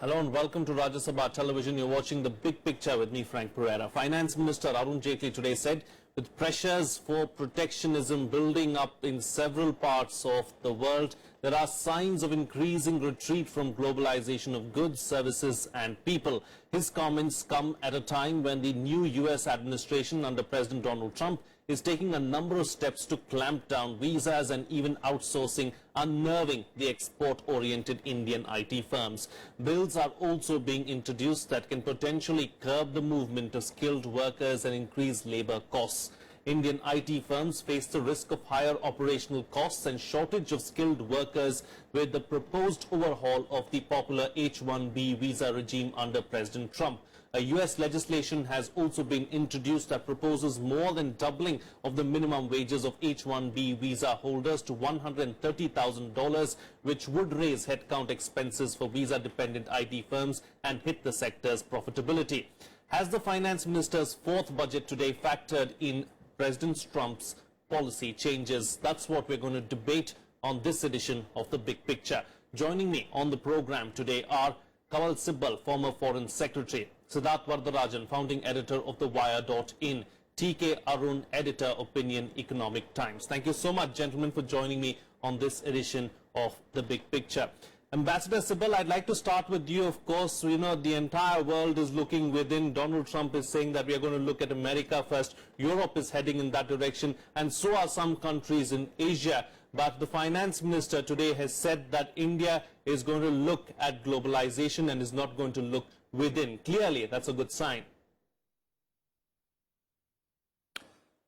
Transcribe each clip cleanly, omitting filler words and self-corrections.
Hello and welcome to Rajya Sabha Television. You're watching The Big Picture with me, Frank Pereira. Finance Minister Arun Jaitley today said with pressures for protectionism building up in several parts of the world, there are signs of increasing retreat from globalization of goods, services and people. His comments come at a time when the new US administration under President Donald Trump is taking a number of steps to clamp down visas and even outsourcing, unnerving the export-oriented Indian IT firms. Bills are also being introduced that can potentially curb the movement of skilled workers and increase labor costs. Indian IT firms face the risk of higher operational costs and shortage of skilled workers with the proposed overhaul of the popular H-1B visa regime under President Trump. A US legislation has also been introduced that proposes more than doubling of the minimum wages of H-1B visa holders to $130,000, which would raise headcount expenses for visa-dependent IT firms and hit the sector's profitability. Has the finance minister's fourth budget today factored in President Trump's policy changes? That's what we're going to debate on this edition of The Big Picture. Joining me on the program today are Kawal Sibbal, former Foreign Secretary, Siddharth Varadarajan, founding editor of the Wire.in, TK Arun, editor, Opinion Economic Times. Thank you so much, gentlemen, for joining me on this edition of The Big Picture. Ambassador Sibbal, I'd like to start with you. Of course, you know, the entire world is looking within. Donald Trump is saying that we are going to look at America first. Europe is heading in that direction, and so are some countries in Asia. But the finance minister today has said that India is going to look at globalization and is not going to look within. Clearly, that's a good sign.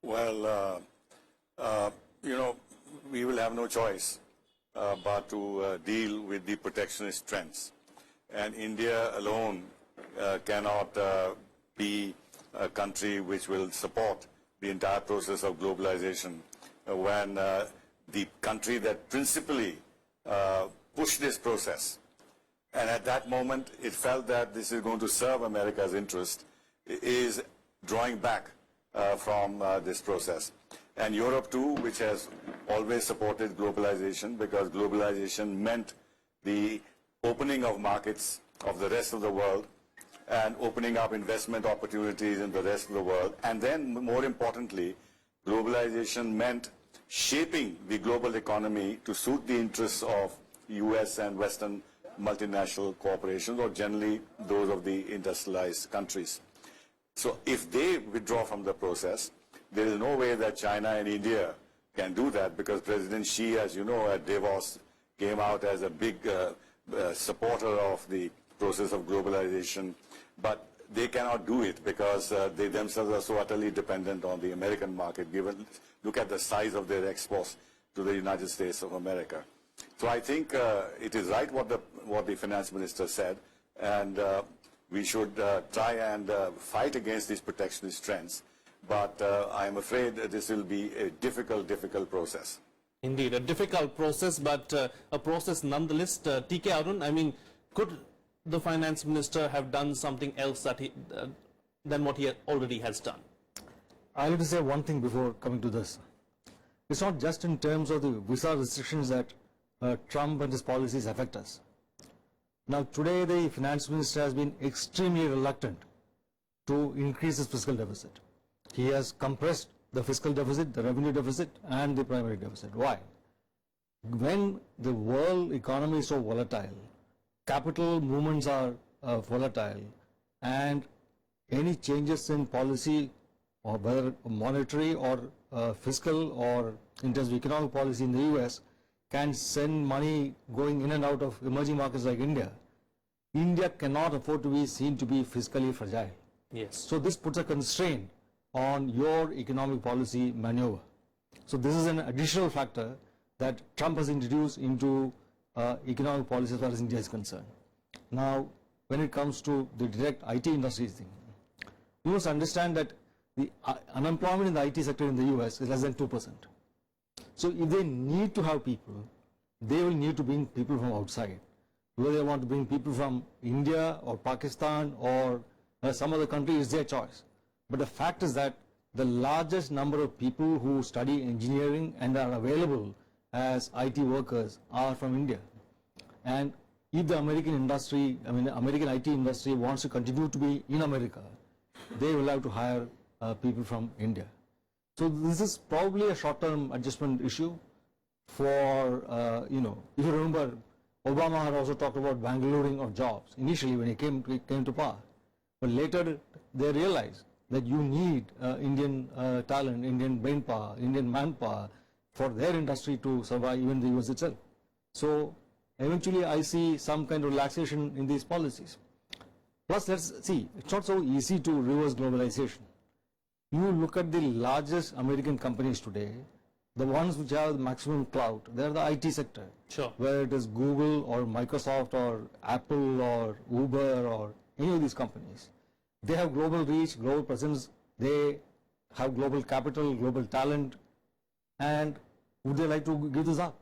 Well, you know, we will have no choice but to deal with the protectionist trends. And India alone cannot be a country which will support the entire process of globalization when the country that principally pushed this process, and at that moment it felt that this is going to serve America's interest, is drawing back from this process. And Europe too, which has always supported globalization, because globalization meant the opening of markets of the rest of the world and opening up investment opportunities in the rest of the world. And then, more importantly, globalization meant shaping the global economy to suit the interests of US and Western multinational corporations, or generally those of the industrialized countries. So if they withdraw from the process, there is no way that China and India can do that, because President Xi, as you know, at Davos came out as a big supporter of the process of globalization. But they cannot do it because they themselves are so utterly dependent on the American market, given, look at the size of their exports to the United States of America. So I think it is right what the finance minister said, and we should try and fight against these protectionist trends. But I am afraid that this will be a difficult process. Indeed, a difficult process, but a process nonetheless. TK Arun, I mean, could the finance minister have done something else that than what he already has done? I'll have to say one thing before coming to this. It's not just in terms of the visa restrictions that Trump and his policies affect us. Now, today the finance minister has been extremely reluctant to increase his fiscal deficit. He has compressed the fiscal deficit, the revenue deficit, and the primary deficit. Why? When the world economy is so volatile, capital movements are volatile, and any changes in policy, or whether monetary or fiscal or in terms of economic policy in the US, can send money going in and out of emerging markets like India. India cannot afford to be seen to be fiscally fragile. Yes. So this puts a constraint on your economic policy maneuver. So this is an additional factor that Trump has introduced into economic policy as far as India is concerned. Now, when it comes to the direct IT industry thing, you must understand that the unemployment in the IT sector in the US is less than 2%. So if they need to have people, they will need to bring people from outside. Whether they want to bring people from India or Pakistan or some other country is their choice. But the fact is that the largest number of people who study engineering and are available as IT workers are from India. And if the American industry, the American IT industry wants to continue to be in America, they will have to hire people from India. So this is probably a short-term adjustment issue for, if you remember, Obama had also talked about Bangaloring of jobs initially when he came to power. But later they realized that you need Indian talent, Indian brainpower, Indian manpower for their industry to survive, even the US itself. So eventually I see some kind of relaxation in these policies. Plus, let's see, it's not so easy to reverse globalization. You look at the largest American companies today, the ones which have the maximum clout, they're the IT sector. Sure. Whether it is Google or Microsoft or Apple or Uber or any of these companies. They have global reach, global presence, they have global capital, global talent, and would they like to give this up?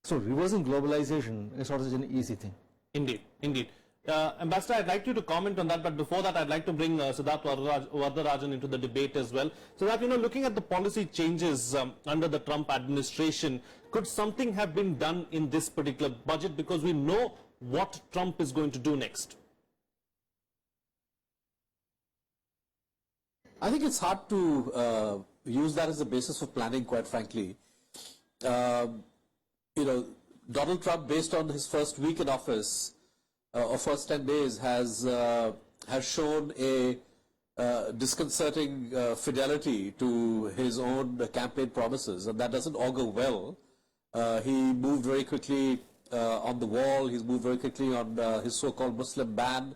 So reversing globalization is not such an easy thing. Indeed, indeed. Ambassador, I'd like you to comment on that, but before that, I'd like to bring Siddharth Varadarajan into the debate as well. So that, looking at the policy changes under the Trump administration, could something have been done in this particular budget? Because we know what Trump is going to do next. I think it's hard to use that as a basis for planning, quite frankly. Donald Trump, based on his first week in office, or first 10 days, has shown a disconcerting fidelity to his own campaign promises, and that doesn't augur well. He moved very quickly on the wall, he's moved very quickly on his so-called Muslim ban,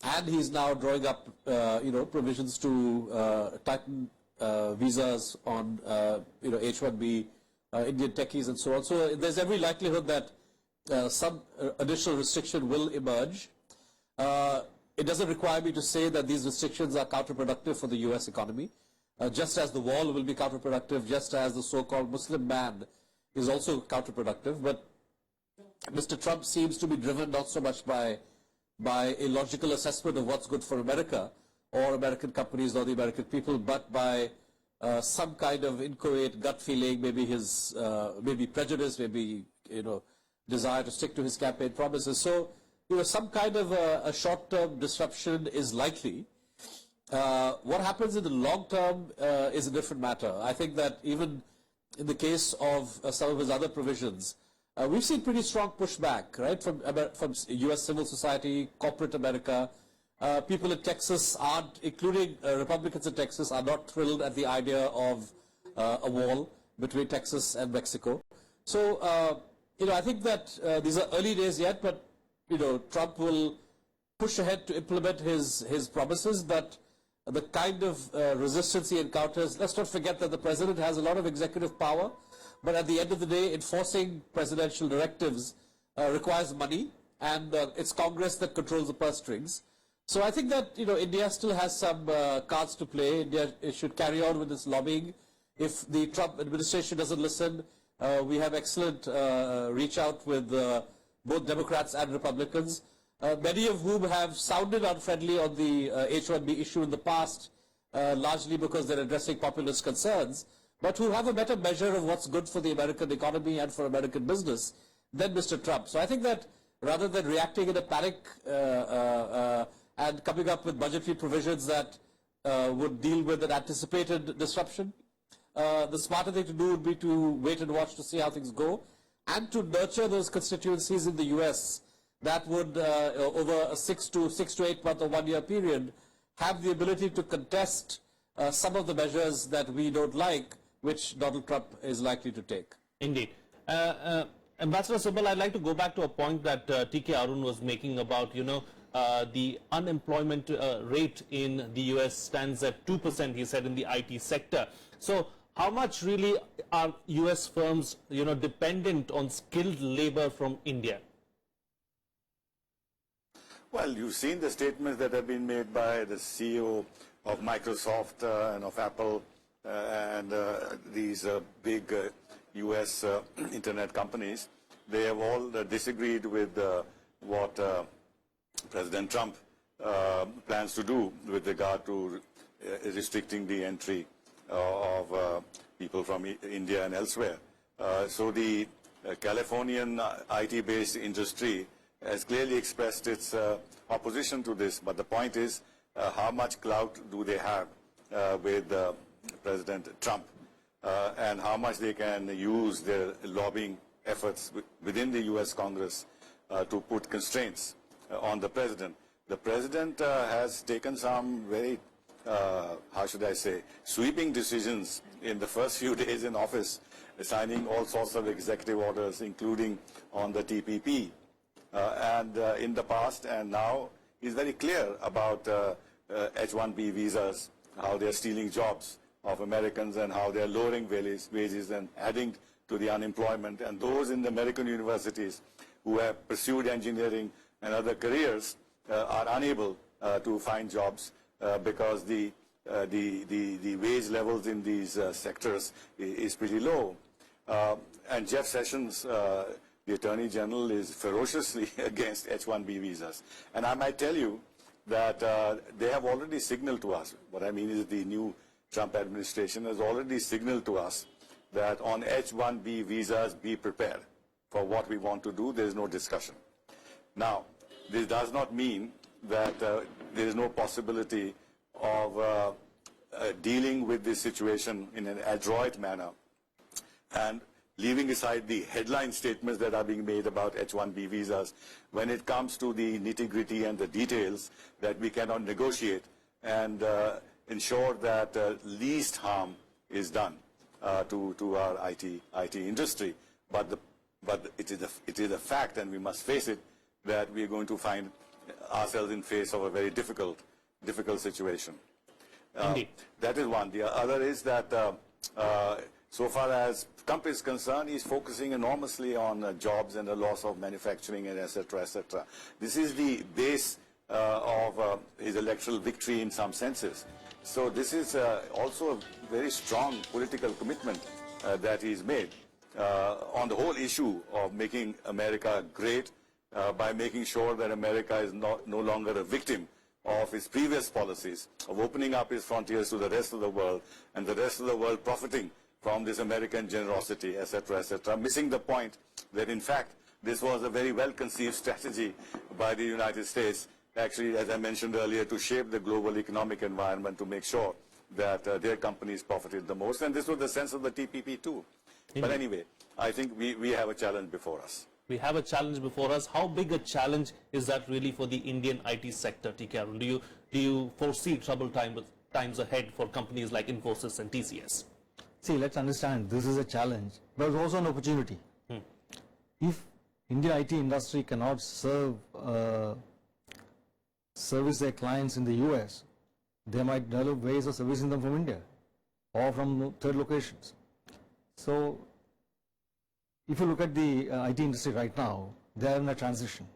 and he's now drawing up, provisions to tighten visas on, H-1B Indian techies and so on. So there's every likelihood that some additional restriction will emerge. It doesn't require me to say that these restrictions are counterproductive for the US economy, just as the wall will be counterproductive, just as the so-called Muslim ban is also counterproductive. But Mr. Trump seems to be driven not so much by a logical assessment of what's good for America or American companies or the American people, but by some kind of inchoate gut feeling, maybe his maybe prejudice, maybe desire to stick to his campaign promises. So some kind of a short-term disruption is likely. What happens in the long term is a different matter. I think that even in the case of some of his other provisions, we've seen pretty strong pushback, right, from U.S. civil society, corporate America. People in Texas aren't, including Republicans in Texas, are not thrilled at the idea of a wall between Texas and Mexico. So, I think that these are early days yet, but, Trump will push ahead to implement his promises, but the kind of resistance he encounters, let's not forget that the president has a lot of executive power, but at the end of the day, enforcing presidential directives requires money, and it's Congress that controls the purse strings. So I think that, India still has some cards to play. India should carry on with its lobbying. If the Trump administration doesn't listen, we have excellent reach out with both Democrats and Republicans, many of whom have sounded unfriendly on the H-1B issue in the past, largely because they're addressing populist concerns, but who have a better measure of what's good for the American economy and for American business than Mr. Trump. So I think that rather than reacting in a panic and coming up with budgetary provisions that would deal with an anticipated disruption, the smarter thing to do would be to wait and watch to see how things go, and to nurture those constituencies in the US that would, over a 6 to 8 month or 1 year period, have the ability to contest some of the measures that we don't like, which Donald Trump is likely to take. Indeed. Ambassador Subal, I'd like to go back to a point that T.K. Arun was making about, the unemployment rate in the US stands at 2%, he said, in the IT sector. So how much really are US firms, dependent on skilled labor from India? Well, you've seen the statements that have been made by the CEO of Microsoft and of Apple and these big US internet companies. They have all disagreed with what President Trump plans to do with regard to restricting the entry of people from India and elsewhere. So the Californian IT-based industry has clearly expressed its opposition to this. But the point is, how much clout do they have with President Trump, and how much they can use their lobbying efforts within the U.S. Congress to put constraints on the president. The president has taken some very, how should I say, sweeping decisions in the first few days in office, signing all sorts of executive orders, including on the TPP. And in the past and now, he's very clear about H-1B visas, how they're stealing jobs of Americans and how they're lowering wages and adding to the unemployment. And those in the American universities who have pursued engineering and other careers are unable to find jobs because the wage levels in these sectors is pretty low. And Jeff Sessions, the Attorney General, is ferociously against H-1B visas. And I might tell you that they have already signaled to us, what I mean is the new Trump administration has already signaled to us that on H-1B visas, be prepared for what we want to do. There is no discussion. Now, this does not mean that there is no possibility of dealing with this situation in an adroit manner and leaving aside the headline statements that are being made about H-1B visas. When it comes to the nitty-gritty and the details, that we cannot negotiate and ensure that least harm is done to our IT industry. But it is a fact, and we must face it, that we are going to find ourselves in face of a very difficult situation. Indeed. That is one. The other is that so far as Trump is concerned, he's focusing enormously on jobs and the loss of manufacturing and et cetera, et cetera. This is the base of his electoral victory in some senses. So this is also a very strong political commitment that he's made on the whole issue of making America great by making sure that America is no longer a victim of his previous policies of opening up his frontiers to the rest of the world and the rest of the world profiting from this American generosity, etc., missing the point that in fact this was a very well-conceived strategy by the United States, actually, as I mentioned earlier, to shape the global economic environment to make sure that their companies profited the most. And this was the sense of the TPP too. Indeed. But anyway, I think we have a challenge before us. We have a challenge before us. How big a challenge is that really for the Indian IT sector, T.K. Arun? Do you foresee troubled times ahead for companies like Infosys and TCS? See, let's understand this is a challenge, but it's also an opportunity. If Indian IT industry cannot service their clients in the US, they might develop ways of servicing them from India or from third locations. So, if you look at the IT industry right now, they are in a transition.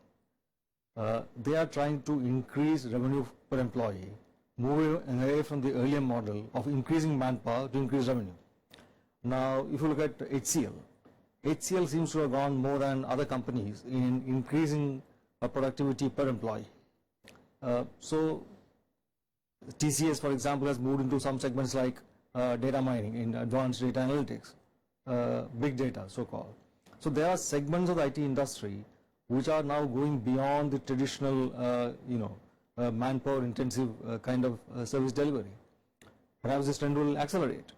They are trying to increase revenue per employee, moving away from the earlier model of increasing manpower to increase revenue. Now, if you look at HCL seems to have gone more than other companies in increasing productivity per employee. So, TCS, for example, has moved into some segments like data mining in advanced data analytics, big data, so-called. So, there are segments of the IT industry which are now going beyond the traditional, manpower-intensive kind of service delivery. Perhaps this trend will accelerate.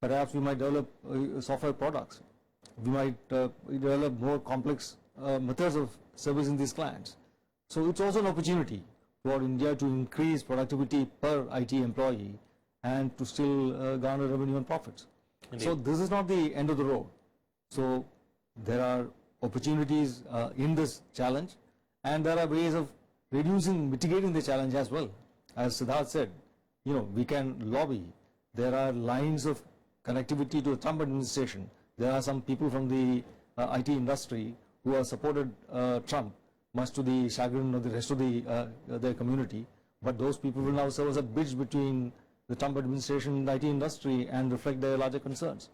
Perhaps we might develop software products. We might develop more complex methods of servicing these clients. So it's also an opportunity for India to increase productivity per IT employee and to still garner revenue and profits. Indeed. So this is not the end of the road. So there are opportunities in this challenge, and there are ways of mitigating the challenge as well. As Siddharth said, we can lobby. There are lines of connectivity to the Trump administration. There are some people from the IT industry who have supported Trump, much to the chagrin of the rest of their community. But those people will now serve as a bridge between the Trump administration and the IT industry and reflect their larger concerns.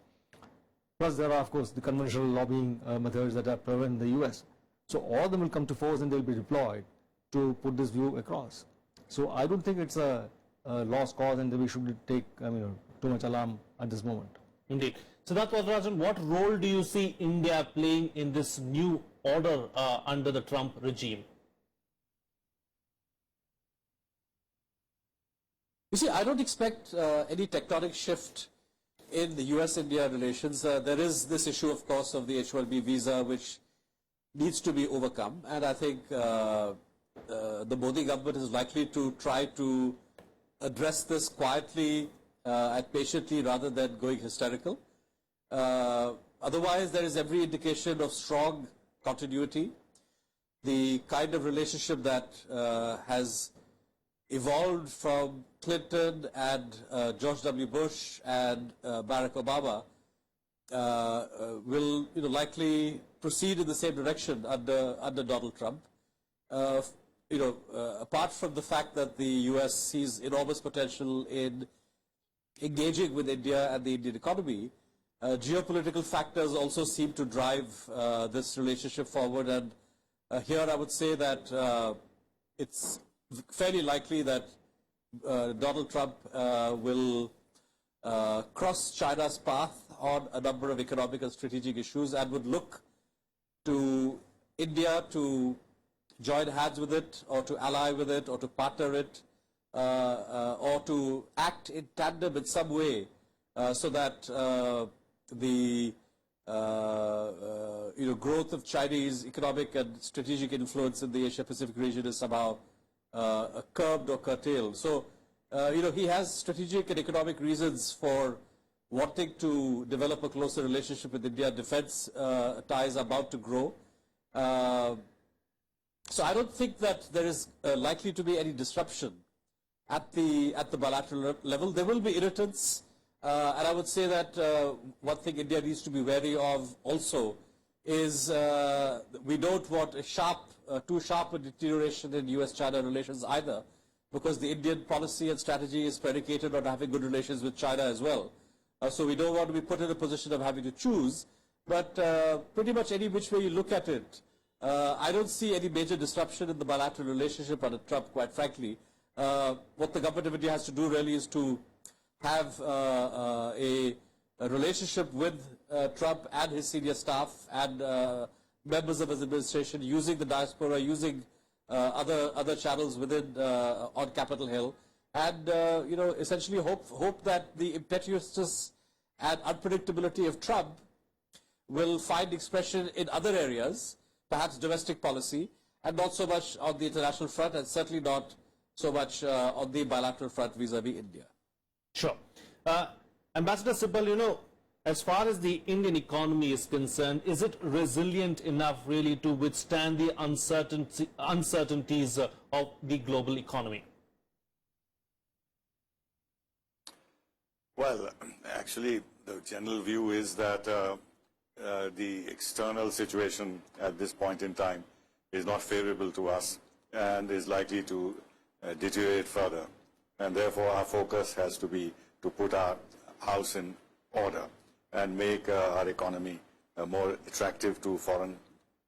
Plus, there are, of course, the conventional lobbying methods that are prevalent in the US. So all of them will come to force and they'll be deployed to put this view across. So I don't think it's a lost cause and that we should take too much alarm at this moment. Indeed. Siddharth Varadarajan, what role do you see India playing in this new order under the Trump regime? You see, I don't expect any tectonic shift in the US-India relations. There is this issue, of course, of the H-1B visa, which needs to be overcome. And I think the Modi government is likely to try to address this quietly and patiently rather than going hysterical. Otherwise, there is every indication of strong continuity. The kind of relationship that has evolved from Clinton and George W. Bush and Barack Obama will likely proceed in the same direction under Donald Trump. Apart from the fact that the US sees enormous potential in engaging with India and the Indian economy, geopolitical factors also seem to drive this relationship forward. And here I would say that it's fairly likely that Donald Trump will cross China's path on a number of economic and strategic issues and would look to India to join hands with it, or to ally with it, or to partner it, or to act in tandem in some way so that the growth of Chinese economic and strategic influence in the Asia-Pacific region is somehow curbed or curtailed. So, he has strategic and economic reasons for wanting to develop a closer relationship with India. Defense ties are about to grow. So I don't think that there is likely to be any disruption at the bilateral level. There will be irritants, and I would say that one thing India needs to be wary of also is we don't want a too sharp a deterioration in US-China relations either, because the Indian policy and strategy is predicated on having good relations with China as well. So we don't want to be put in a position of having to choose, but pretty much any which way you look at it, I don't see any major disruption in the bilateral relationship under Trump, quite frankly. What the government of India has to do really is to have a relationship with Trump and his senior staff and members of his administration, using the diaspora, using other channels within on Capitol Hill, and essentially hope that the impetuousness and unpredictability of Trump will find expression in other areas, perhaps domestic policy, and not so much on the international front, and certainly not so much on the bilateral front vis-a-vis India. Sure. Ambassador Sibal, as far as the Indian economy is concerned, is it resilient enough really to withstand the uncertainties of the global economy? Well, actually, the general view is that the external situation at this point in time is not favorable to us and is likely to deteriorate further. And therefore, our focus has to be to put our house in order and make our economy more attractive to foreign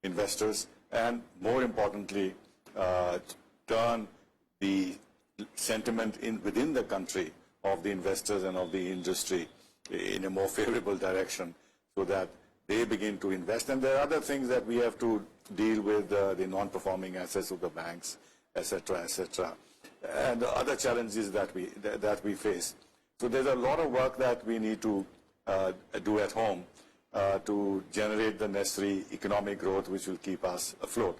investors, and more importantly, turn the sentiment within the country of the investors and of the industry in a more favorable direction, so that they begin to invest. And there are other things that we have to deal with, the non-performing assets of the banks, etc., and the other challenges that we face. So there's a lot of work that we need to do at home to generate the necessary economic growth which will keep us afloat.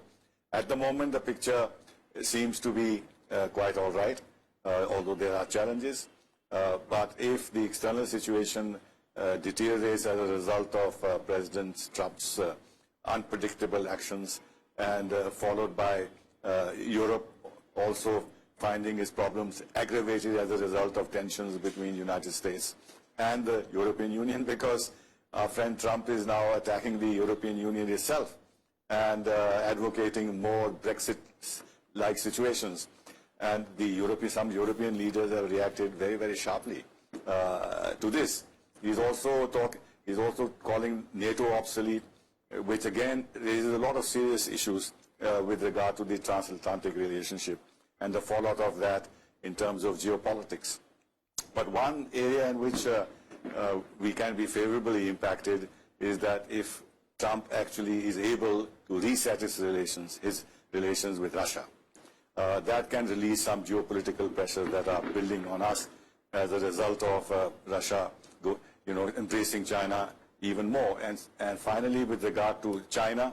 At the moment, the picture seems to be quite all right, although there are challenges. But if the external situation deteriorates as a result of President Trump's unpredictable actions, and followed by Europe also finding its problems aggravated as a result of tensions between the United States and the European Union, because our friend Trump is now attacking the European Union itself and advocating more Brexit-like situations. And some European leaders have reacted very, very sharply to this. He's also calling NATO obsolete, which again raises a lot of serious issues with regard to the transatlantic relationship and the fallout of that in terms of geopolitics. But one area in which we can be favorably impacted is that if Trump actually is able to reset his relations with Russia. That can release some geopolitical pressures that are building on us as a result of Russia embracing China even more. And finally, with regard to China,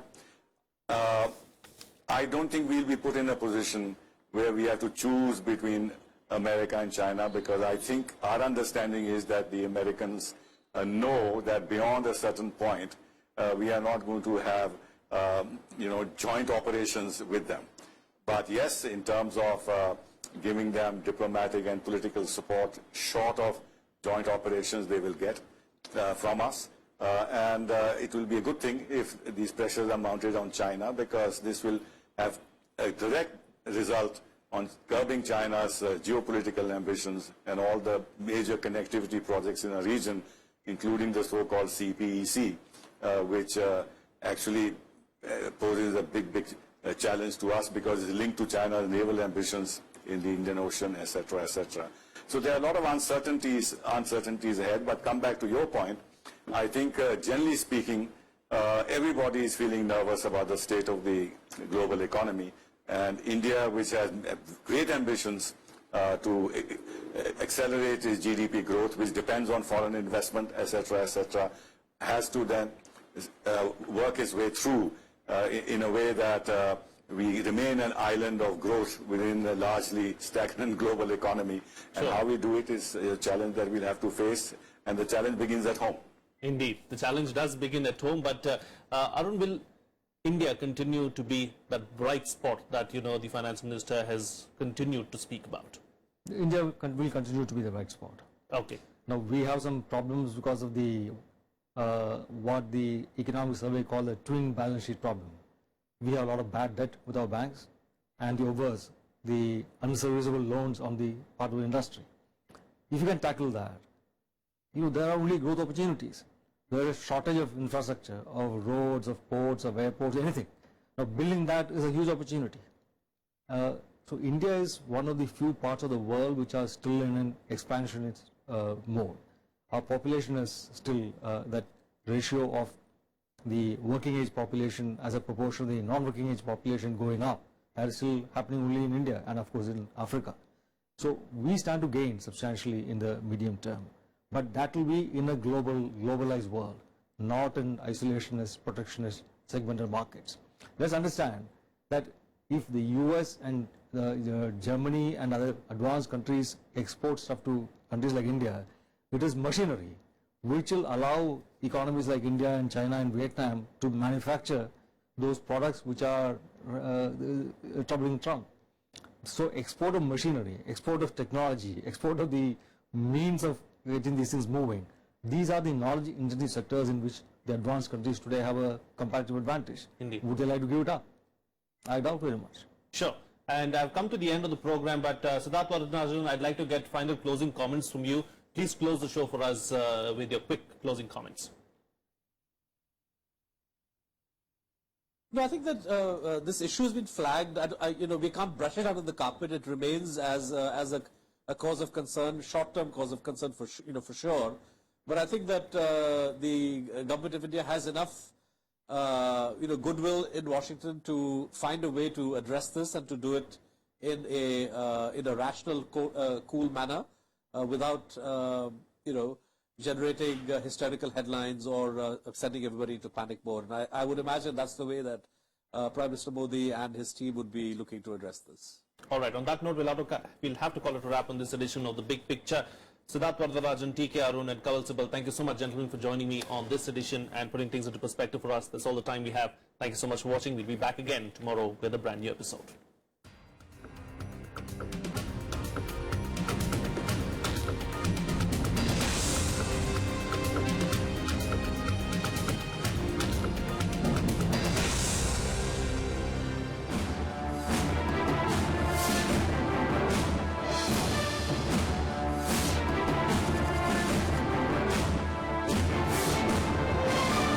I don't think we'll be put in a position where we have to choose between America and China, because I think our understanding is that the Americans know that beyond a certain point, we are not going to have joint operations with them. But yes, in terms of giving them diplomatic and political support short of joint operations, they will get from us. And it will be a good thing if these pressures are mounted on China, because this will have a direct result on curbing China's geopolitical ambitions and all the major connectivity projects in the region, including the so-called CPEC, which actually poses a big challenge to us because it's linked to China's naval ambitions in the Indian Ocean, etc., etc. So there are a lot of uncertainties ahead. But come back to your point, I think generally speaking, everybody is feeling nervous about the state of the global economy. And India, which has great ambitions to accelerate its GDP growth, which depends on foreign investment, etc., has to then work its way through in a way that we remain an island of growth within a largely stagnant global economy. And how we do it is a challenge that we'll have to face, and the challenge begins at home. Indeed, the challenge does begin at home, but Arun, will India continue to be that bright spot that, the finance minister has continued to speak about? India will continue to be the right spot. Okay. Now, we have some problems because of the what the economic survey called the twin balance sheet problem. We have a lot of bad debt with our banks, and the obverse, the unserviceable loans on the part of the industry. If you can tackle that, there are only growth opportunities. There is shortage of infrastructure, of roads, of ports, of airports, anything. Now, building that is a huge opportunity. So India is one of the few parts of the world which are still in an expansionist mode. Our population is still that ratio of the working age population as a proportion of the non-working age population going up. That is still happening only in India and of course in Africa. So we stand to gain substantially in the medium term. But that will be in a globalized world, not in isolationist, protectionist, segmented markets. Let's understand that if the US and Germany and other advanced countries export stuff to countries like India, it is machinery which will allow economies like India and China and Vietnam to manufacture those products which are troubling Trump. So export of machinery, export of technology, export of the means of getting these things moving, these are the knowledge-intensive sectors in which the advanced countries today have a comparative advantage. Indeed. Would they like to give it up? I doubt very much. Sure. And I've come to the end of the program, but Siddharth Varadarajan, I'd like to get final closing comments from you. Please close the show for us with your quick closing comments. No, I think that this issue has been flagged. We can't brush it under the carpet. It remains as a cause of concern, short-term cause of concern for sure. But I think that the government of India has enough goodwill in Washington to find a way to address this and to do it in a rational, cool manner without generating hysterical headlines or sending everybody into panic mode. And I would imagine that's the way that Prime Minister Modi and his team would be looking to address this. All right. On that note, we'll have to call it a wrap on this edition of The Big Picture. Siddharth Varadarajan, TK Arun and Kawal Sibal, thank you so much, gentlemen, for joining me on this edition and putting things into perspective for us. That's all the time we have. Thank you so much for watching. We'll be back again tomorrow with a brand new episode.